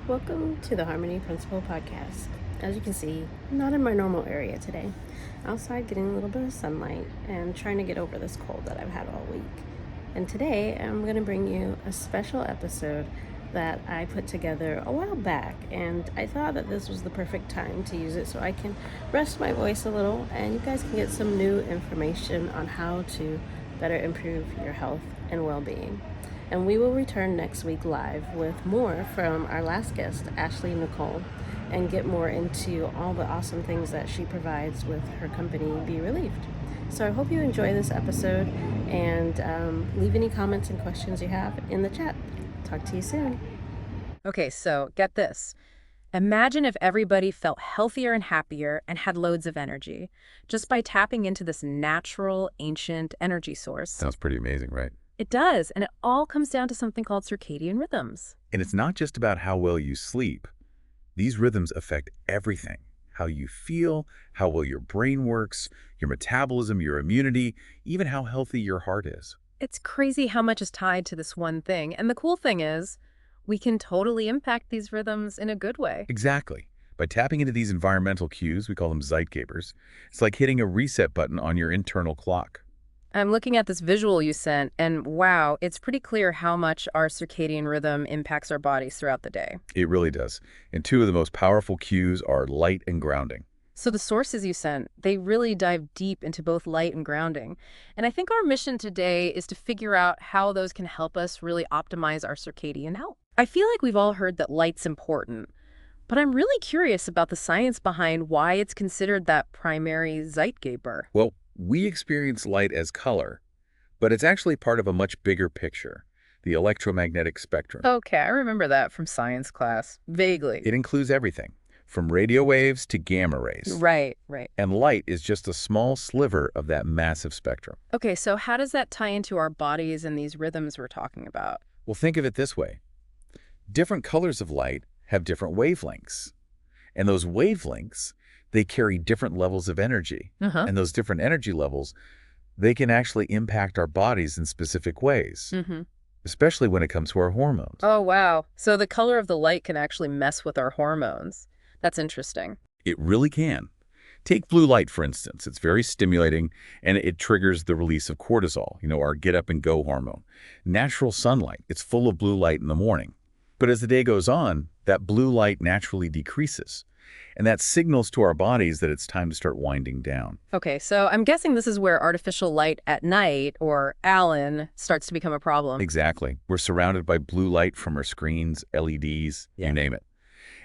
Welcome to the Harmony Principle Podcast. As you can see, I'm not in my normal area today. Outside getting a little bit of sunlight and trying to get over this cold that I've had all week. And today I'm going to bring you a special episode that I put together a while back, and I thought that this was the perfect time to use it so I can rest my voice a little and you guys can get some new information on how to better improve your health and well-being. And we will return next week live with more from our last guest, Ashley Nicole, and get more into all the awesome things that she provides with her company, Be Relieved. So I hope you enjoy this episode and leave any comments and questions you have in the chat. Talk to you soon. Okay, so get this. Imagine if everybody felt healthier and happier and had loads of energy just by tapping into this natural, ancient energy source. Sounds pretty amazing, right? It does, and it all comes down to something called circadian rhythms. And it's not just about how well you sleep. These rhythms affect everything. How you feel, how well your brain works, your metabolism, your immunity, even how healthy your heart is. It's crazy how much is tied to this one thing. And the cool thing is, we can totally impact these rhythms in a good way. Exactly. By tapping into these environmental cues, we call them Zeitgebers, it's like hitting a reset button on your internal clock. I'm looking at this visual you sent, and wow, it's pretty clear how much our circadian rhythm impacts our bodies throughout the day. It really does. And two of the most powerful cues are light and grounding. So the sources you sent, they really dive deep into both light and grounding. And I think our mission today is to figure out how those can help us really optimize our circadian health. I feel like we've all heard that light's important, but I'm really curious about the science behind why it's considered that primary Zeitgeber. Well, we experience light as color, but it's actually part of a much bigger picture, the electromagnetic spectrum. Okay, I remember that from science class, vaguely. It includes everything, from radio waves to gamma rays. Right. And light is just a small sliver of that massive spectrum. Okay, so how does that tie into our bodies and these rhythms we're talking about? Well, think of it this way. Different colors of light have different wavelengths. And those wavelengths, they carry different levels of energy. And those different energy levels, they can actually impact our bodies in specific ways, especially when it comes to our hormones. Oh, wow. So the color of the light can actually mess with our hormones. That's interesting. It really can. Take blue light, for instance. It's very stimulating, and it triggers the release of cortisol, our get-up-and-go hormone. Natural sunlight, it's full of blue light in the morning. But as the day goes on, that blue light naturally decreases. And that signals to our bodies that it's time to start winding down. Okay, so I'm guessing this is where artificial light at night, or ALAN, starts to become a problem. Exactly. We're surrounded by blue light from our screens, LEDs, you name it.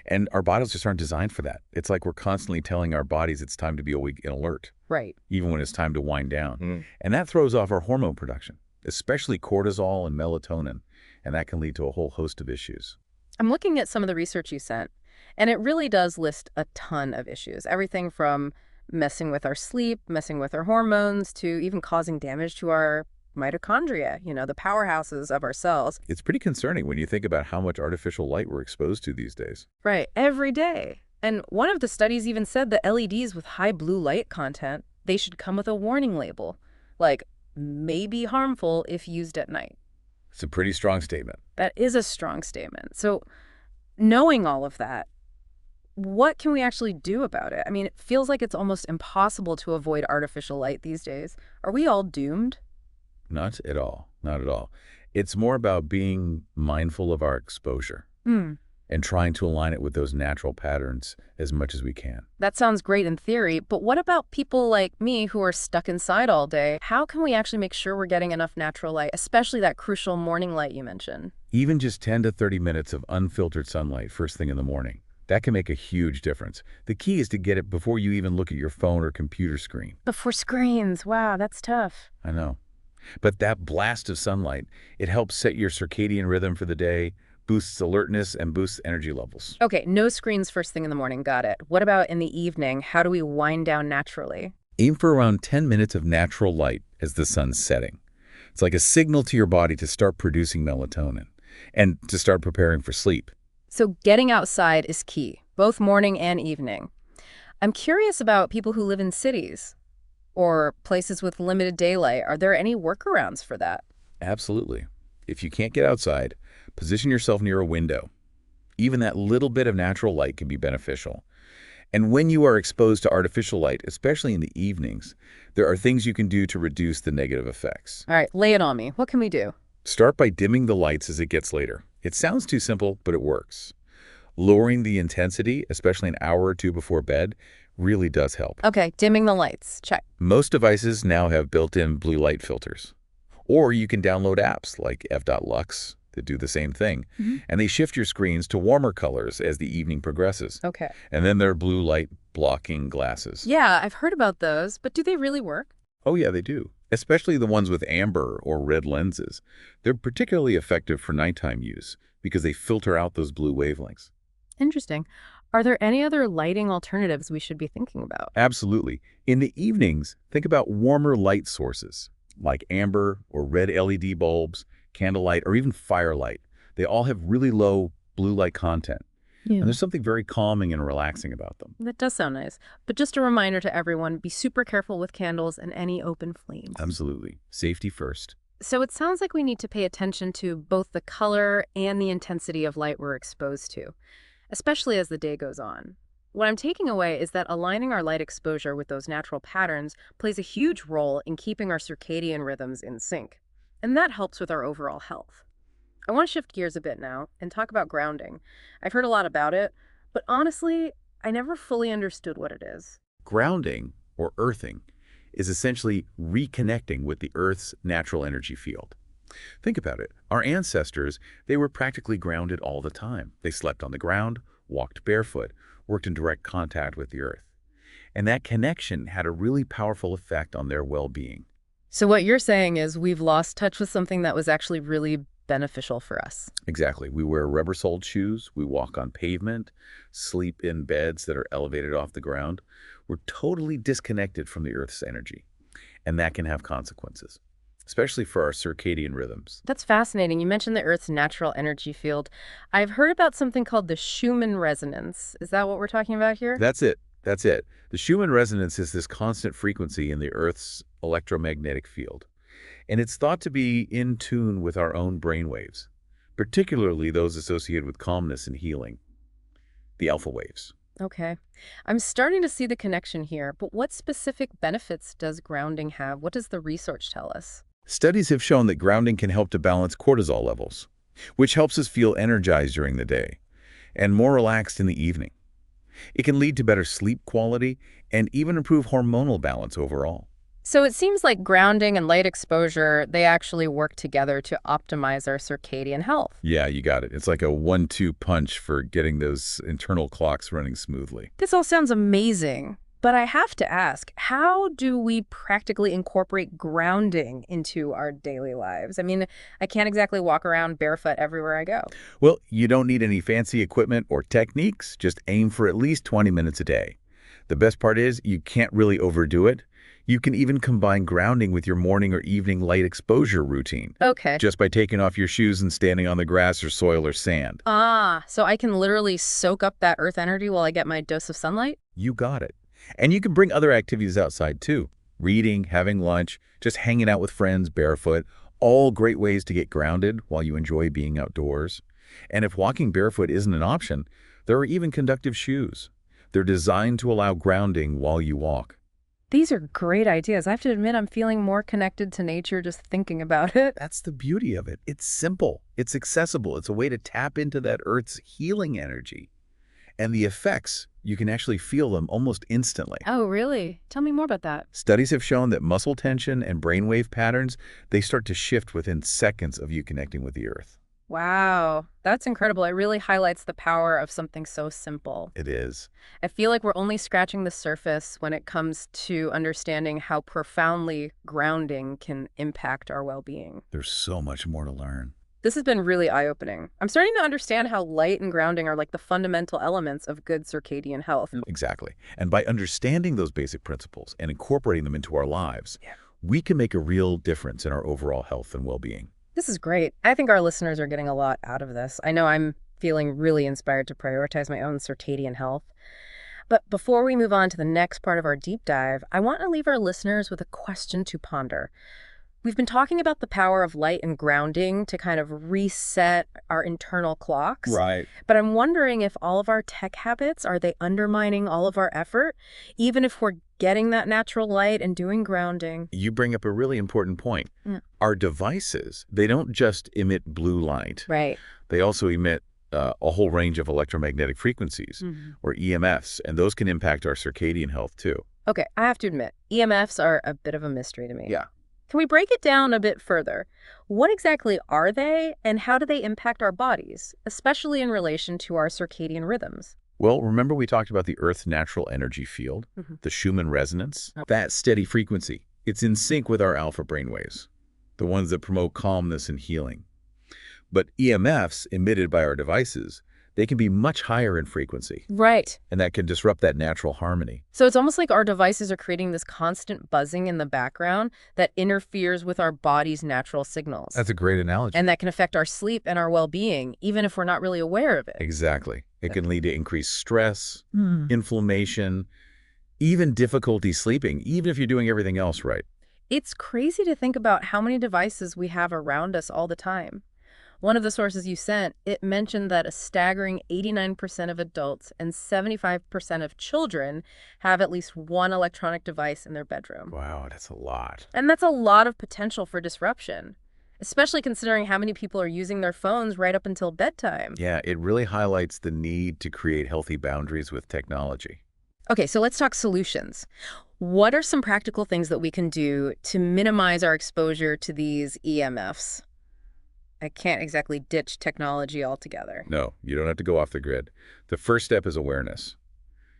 And our bodies just aren't designed for that. It's like we're constantly telling our bodies it's time to be awake and alert. Right. Even when it's time to wind down. And that throws off our hormone production, especially cortisol and melatonin. And that can lead to a whole host of issues. I'm looking at some of the research you sent, and it really does list a ton of issues. Everything from messing with our sleep, messing with our hormones, to even causing damage to our mitochondria, the powerhouses of our cells. It's pretty concerning when you think about how much artificial light we're exposed to these days. Right, every day. And one of the studies even said that LEDs with high blue light content, they should come with a warning label, like may be harmful if used at night. It's a pretty strong statement. That is a strong statement. So knowing all of that, what can we actually do about it? I mean, it feels like it's almost impossible to avoid artificial light these days. Are we all doomed? Not at all. Not at all. It's more about being mindful of our exposure and trying to align it with those natural patterns as much as we can. That sounds great in theory, but what about people like me who are stuck inside all day? How can we actually make sure we're getting enough natural light, especially that crucial morning light you mentioned? Even just 10 to 30 minutes of unfiltered sunlight first thing in the morning. That can make a huge difference. The key is to get it before you even look at your phone or computer screen. Before screens. Wow, that's tough. I know. But that blast of sunlight, it helps set your circadian rhythm for the day, boosts alertness, and boosts energy levels. Okay, no screens first thing in the morning. Got it. What about in the evening? How do we wind down naturally? Aim for around 10 minutes of natural light as the sun's setting. It's like a signal to your body to start producing melatonin and to start preparing for sleep. So getting outside is key, both morning and evening. I'm curious about people who live in cities or places with limited daylight. Are there any workarounds for that? Absolutely. If you can't get outside, position yourself near a window. Even that little bit of natural light can be beneficial. And when you are exposed to artificial light, especially in the evenings, there are things you can do to reduce the negative effects. All right, lay it on me. What can we do? Start by dimming the lights as it gets later. It sounds too simple, but it works. Lowering the intensity, especially an hour or two before bed, really does help. Okay, dimming the lights. Check. Most devices now have built-in blue light filters. Or you can download apps like f.lux that do the same thing. And they shift your screens to warmer colors as the evening progresses. Okay. And then there are blue light blocking glasses. Yeah, I've heard about those, but do they really work? Oh yeah, they do. Especially the ones with amber or red lenses. They're particularly effective for nighttime use because they filter out those blue wavelengths. Interesting. Are there any other lighting alternatives we should be thinking about? Absolutely. In the evenings, think about warmer light sources like amber or red LED bulbs, candlelight, or even firelight. They all have really low blue light content. Yeah. And there's something very calming and relaxing about them. That does sound nice. But just a reminder to everyone, be super careful with candles and any open flames. Absolutely. Safety first. So it sounds like we need to pay attention to both the color and the intensity of light we're exposed to, especially as the day goes on. What I'm taking away is that aligning our light exposure with those natural patterns plays a huge role in keeping our circadian rhythms in sync. And that helps with our overall health. I want to shift gears a bit now and talk about grounding. I've heard a lot about it, but honestly, I never fully understood what it is. Grounding, or earthing, is essentially reconnecting with the Earth's natural energy field. Think about it. Our ancestors, they were practically grounded all the time. They slept on the ground, walked barefoot, worked in direct contact with the Earth. And that connection had a really powerful effect on their well-being. So what you're saying is we've lost touch with something that was actually really beneficial for us. Exactly. We wear rubber-soled shoes, we walk on pavement, sleep in beds that are elevated off the ground. We're totally disconnected from the Earth's energy, and that can have consequences, especially for our circadian rhythms. That's fascinating. You mentioned the Earth's natural energy field. I've heard about something called the Schumann resonance. Is that what we're talking about here? That's it. That's it. The Schumann resonance is this constant frequency in the Earth's electromagnetic field. And it's thought to be in tune with our own brain waves, particularly those associated with calmness and healing, the alpha waves. Okay. I'm starting to see the connection here, but what specific benefits does grounding have? What does the research tell us? Studies have shown that grounding can help to balance cortisol levels, which helps us feel energized during the day and more relaxed in the evening. It can lead to better sleep quality and even improve hormonal balance overall. So it seems like grounding and light exposure, they actually work together to optimize our circadian health. Yeah, you got it. It's like a 1-2 punch for getting those internal clocks running smoothly. This all sounds amazing, but I have to ask, how do we practically incorporate grounding into our daily lives? I mean, I can't exactly walk around barefoot everywhere I go. Well, you don't need any fancy equipment or techniques. Just aim for at least 20 minutes a day. The best part is you can't really overdo it. You can even combine grounding with your morning or evening light exposure routine. Okay. Just by taking off your shoes and standing on the grass or soil or sand. So I can literally soak up that earth energy while I get my dose of sunlight? You got it. And you can bring other activities outside too. Reading, having lunch, just hanging out with friends barefoot. All great ways to get grounded while you enjoy being outdoors. And if walking barefoot isn't an option, there are even conductive shoes. They're designed to allow grounding while you walk. These are great ideas. I have to admit I'm feeling more connected to nature just thinking about it. That's the beauty of it. It's simple. It's accessible. It's a way to tap into that Earth's healing energy. And the effects, you can actually feel them almost instantly. Oh, really? Tell me more about that. Studies have shown that muscle tension and brainwave patterns, they start to shift within seconds of you connecting with the Earth. Wow, that's incredible. It really highlights the power of something so simple. It is. I feel like we're only scratching the surface when it comes to understanding how profoundly grounding can impact our well-being. There's so much more to learn. This has been really eye-opening. I'm starting to understand how light and grounding are like the fundamental elements of good circadian health. Exactly. And by understanding those basic principles and incorporating them into our lives, we can make a real difference in our overall health and well-being. This is great. I think our listeners are getting a lot out of this. I know I'm feeling really inspired to prioritize my own circadian health. But before we move on to the next part of our deep dive, I want to leave our listeners with a question to ponder. We've been talking about the power of light and grounding to kind of reset our internal clocks. Right. But I'm wondering if all of our tech habits, are they undermining all of our effort, even if we're getting that natural light and doing grounding? You bring up a really important point. Yeah. Our devices, they don't just emit blue light. Right. They also emit a whole range of electromagnetic frequencies, or EMFs, and those can impact our circadian health too. Okay, I have to admit, EMFs are a bit of a mystery to me. Yeah. Can we break it down a bit further? What exactly are they, and how do they impact our bodies, especially in relation to our circadian rhythms? Well, remember we talked about the Earth's natural energy field, the Schumann resonance? That steady frequency. It's in sync with our alpha brainwaves, the ones that promote calmness and healing. But EMFs emitted by our devices, they can be much higher in frequency. Right. And that can disrupt that natural harmony. So it's almost like our devices are creating this constant buzzing in the background that interferes with our body's natural signals. That's a great analogy. And that can affect our sleep and our well-being, even if we're not really aware of it. Exactly. It can lead to increased stress, inflammation, even difficulty sleeping, even if you're doing everything else right. It's crazy to think about how many devices we have around us all the time. One of the sources you sent, it mentioned that a staggering 89% of adults and 75% of children have at least one electronic device in their bedroom. Wow, that's a lot. And that's a lot of potential for disruption, especially considering how many people are using their phones right up until bedtime. Yeah, it really highlights the need to create healthy boundaries with technology. Okay, so let's talk solutions. What are some practical things that we can do to minimize our exposure to these EMFs? I can't exactly ditch technology altogether. No, you don't have to go off the grid. The first step is awareness.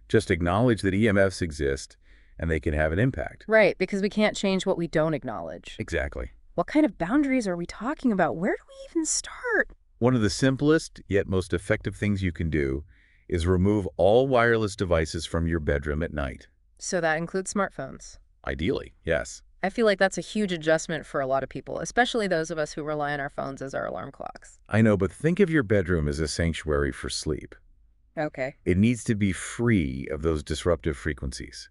Just acknowledge that EMFs exist and they can have an impact. Right, because we can't change what we don't acknowledge. Exactly. What kind of boundaries are we talking about? Where do we even start? One of the simplest yet most effective things you can do is remove all wireless devices from your bedroom at night. So that includes smartphones. Ideally, yes. I feel like that's a huge adjustment for a lot of people, especially those of us who rely on our phones as our alarm clocks. I know, but think of your bedroom as a sanctuary for sleep. Okay. It needs to be free of those disruptive frequencies.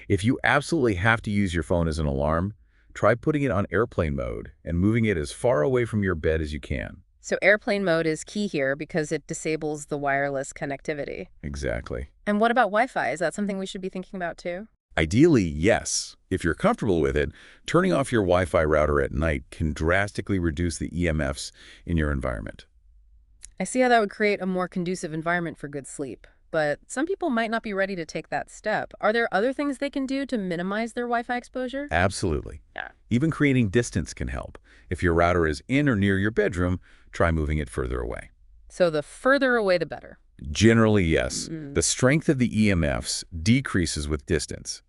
If you absolutely have to use your phone as an alarm, try putting it on airplane mode and moving it as far away from your bed as you can. So airplane mode is key here because it disables the wireless connectivity. Exactly. And what about Wi-Fi? Is that something we should be thinking about too? Ideally, yes. If you're comfortable with it, turning off your Wi-Fi router at night can drastically reduce the EMFs in your environment. I see how that would create a more conducive environment for good sleep, but some people might not be ready to take that step. Are there other things they can do to minimize their Wi-Fi exposure? Absolutely. Yeah. Even creating distance can help. If your router is in or near your bedroom, try moving it further away. So the further away, the better. Generally, yes. The strength of the EMFs decreases with distance.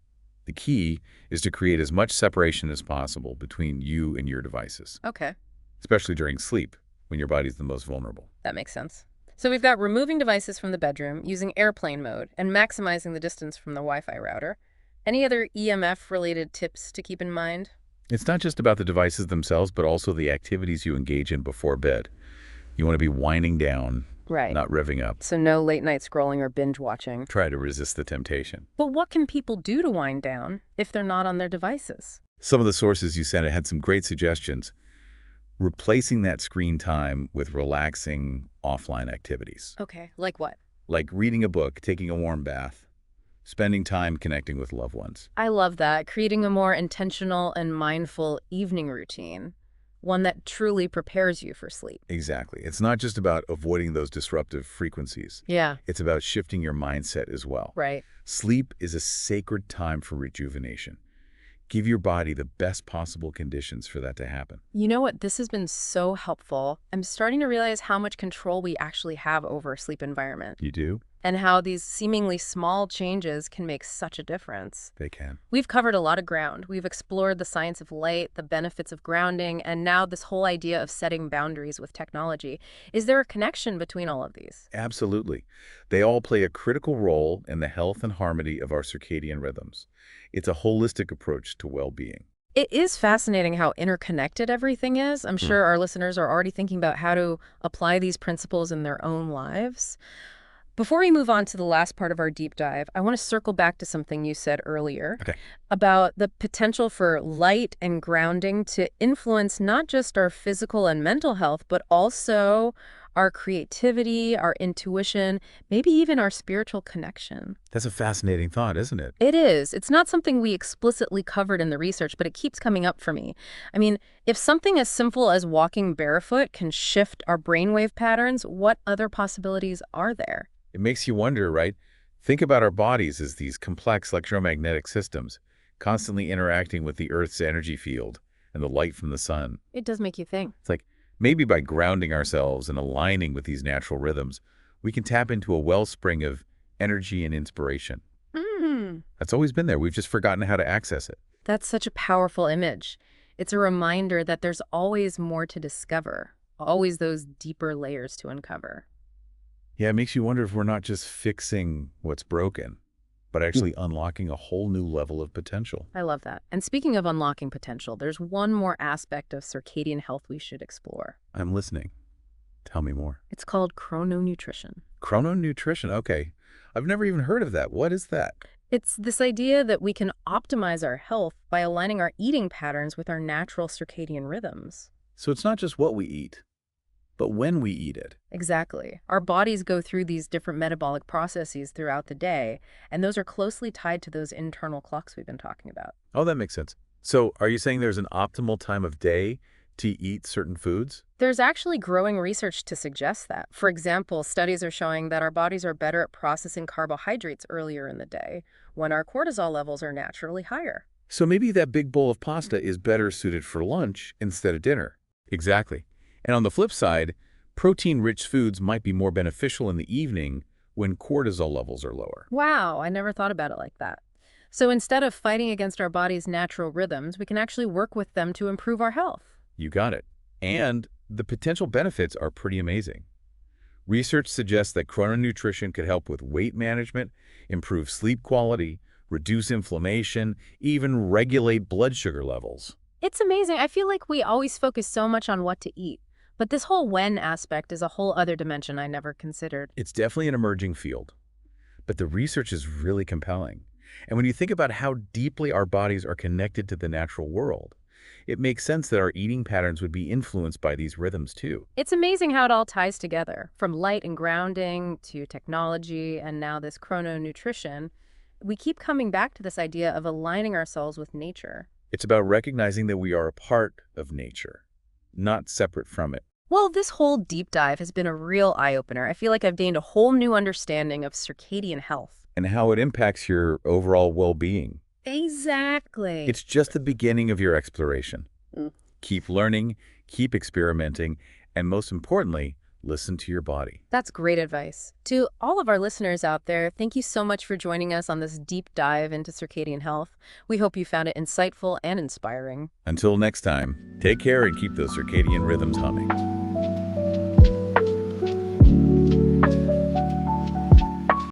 The key is to create as much separation as possible between you and your devices, Okay, especially during sleep, when your body's the most vulnerable. that makes sense. So we've got removing devices from the bedroom, using airplane mode, and maximizing the distance from the Wi-Fi router. Any other EMF-related tips to keep in mind? It's not just about the devices themselves, but also the activities you engage in before bed. You want to be winding down, Right. not revving up. So no late night scrolling or binge watching. Try to resist the temptation. But what can people do to wind down if they're not on their devices? Some of the sources you sent had some great suggestions. Replacing that screen time with relaxing offline activities, Okay, like what? like reading a book, taking a warm bath, spending time connecting with loved ones. I love that. Creating a more intentional and mindful evening routine, one that truly prepares you for sleep. Exactly. It's not just about avoiding those disruptive frequencies. Yeah, It's about shifting your mindset as well. right. Sleep is a sacred time for rejuvenation. Give your body the best possible conditions for that to happen. You know what? This has been so helpful. I'm starting to realize how much control we actually have over our sleep environment You do? and how these seemingly small changes can make such a difference. They can. We've covered a lot of ground. We've explored the science of light, the benefits of grounding, and now this whole idea of setting boundaries with technology. Is there a connection between all of these? Absolutely. They all play a critical role in the health and harmony of our circadian rhythms. It's a holistic approach to well-being. It is fascinating how interconnected everything is. I'm sure our listeners are already thinking about how to apply these principles in their own lives. Before we move on to the last part of our deep dive, I want to circle back to something you said earlier Okay. about the potential for light and grounding to influence not just our physical and mental health, but also our creativity, our intuition, maybe even our spiritual connection. That's a fascinating thought, isn't it? It is. It's not something we explicitly covered in the research, but it keeps coming up for me. I mean, if something as simple as walking barefoot can shift our brainwave patterns, what other possibilities are there? It makes you wonder, right? Think about our bodies as these complex electromagnetic systems, constantly interacting with the Earth's energy field and the light from the sun. It does make you think. It's like maybe by grounding ourselves and aligning with these natural rhythms, we can tap into a wellspring of energy and inspiration. That's always been there. We've just forgotten how to access it. That's such a powerful image. It's a reminder that there's always more to discover, always those deeper layers to uncover. Yeah, it makes you wonder if we're not just fixing what's broken, but actually unlocking a whole new level of potential. I love that. And speaking of unlocking potential, there's one more aspect of circadian health we should explore. I'm listening. Tell me more. It's called chrononutrition. Chrononutrition, okay. I've never even heard of that. What is that? It's this idea that we can optimize our health by aligning our eating patterns with our natural circadian rhythms. So it's not just what we eat, but when we eat it. Exactly. Our bodies go through these different metabolic processes throughout the day, and those are closely tied to those internal clocks we've been talking about. Oh, that makes sense. So are you saying there's an optimal time of day to eat certain foods? There's actually growing research to suggest that. For example, studies are showing that our bodies are better at processing carbohydrates earlier in the day when our cortisol levels are naturally higher. So maybe that big bowl of pasta is better suited for lunch instead of dinner. Exactly. And on the flip side, protein-rich foods might be more beneficial in the evening when cortisol levels are lower. Wow, I never thought about it like that. So instead of fighting against our body's natural rhythms, we can actually work with them to improve our health. You got it. And the potential benefits are pretty amazing. Research suggests that chrononutrition could help with weight management, improve sleep quality, reduce inflammation, even regulate blood sugar levels. It's amazing. I feel like we always focus so much on what to eat, but this whole when aspect is a whole other dimension I never considered. It's definitely an emerging field, but the research is really compelling. And when you think about how deeply our bodies are connected to the natural world, it makes sense that our eating patterns would be influenced by these rhythms too. It's amazing how it all ties together, from light and grounding to technology and now this chrononutrition. We keep coming back to this idea of aligning ourselves with nature. It's about recognizing that we are a part of nature, not separate from it. Well, this whole deep dive has been a real eye-opener. I feel like I've gained a whole new understanding of circadian health. And how it impacts your overall well-being. Exactly. It's just the beginning of your exploration. Keep learning, keep experimenting, and most importantly, listen to your body. That's great advice. To all of our listeners out there, thank you so much for joining us on this deep dive into circadian health. We hope you found it insightful and inspiring. Until next time, take care and keep those circadian rhythms humming.